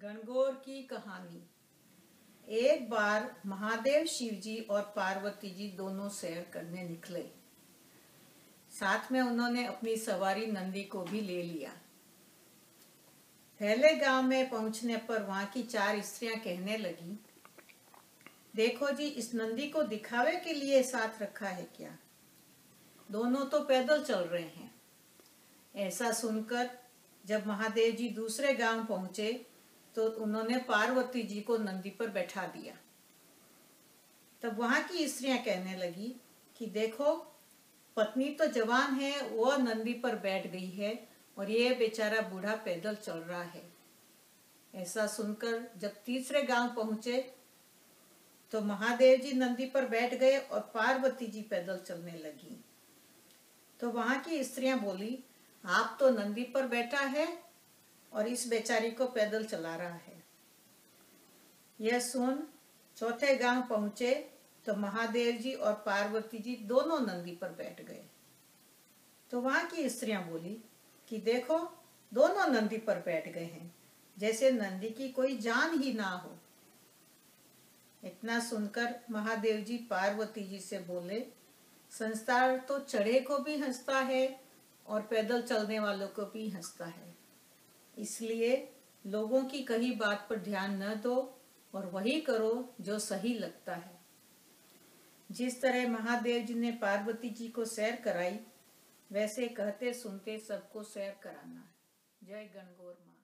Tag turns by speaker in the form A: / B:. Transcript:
A: गणगौर की कहानी। एक बार महादेव शिव जी और पार्वती जी दोनों सैर करने निकले। साथ में उन्होंने अपनी सवारी नंदी को भी ले लिया। पहले गांव में पहुंचने पर वहां की चार स्त्रियां कहने लगी, देखो जी, इस नंदी को दिखावे के लिए साथ रखा है क्या? दोनों तो पैदल चल रहे हैं। ऐसा सुनकर जब महादेव जी दूसरे गांव पहुंचे तो उन्होंने पार्वती जी को नंदी पर बैठा दिया। तब वहां की स्त्रियां कहने लगी कि देखो, पत्नी तो जवान है, वो नंदी पर बैठ गई है और ये बेचारा बूढ़ा पैदल चल रहा है। ऐसा सुनकर जब तीसरे गांव पहुंचे तो महादेव जी नंदी पर बैठ गए और पार्वती जी पैदल चलने लगी। तो वहां की स्त्रियां बोली, आप तो नंदी पर बैठा है और इस बेचारी को पैदल चला रहा है। यह सुन चौथे गांव पहुंचे तो महादेव जी और पार्वती जी दोनों नंदी पर बैठ गए। तो वहां की स्त्रियां बोली कि देखो, दोनों नंदी पर बैठ गए हैं, जैसे नंदी की कोई जान ही ना हो। इतना सुनकर महादेव जी पार्वती जी से बोले, संसार तो चढ़े को भी हंसता है और पैदल चलने वालों को भी हंसता है। इसलिए लोगों की कही बात पर ध्यान न दो और वही करो जो सही लगता है। जिस तरह महादेव जी ने पार्वती जी को सैर कराई, वैसे कहते सुनते सबको सैर कराना। जय गणगौर माँ।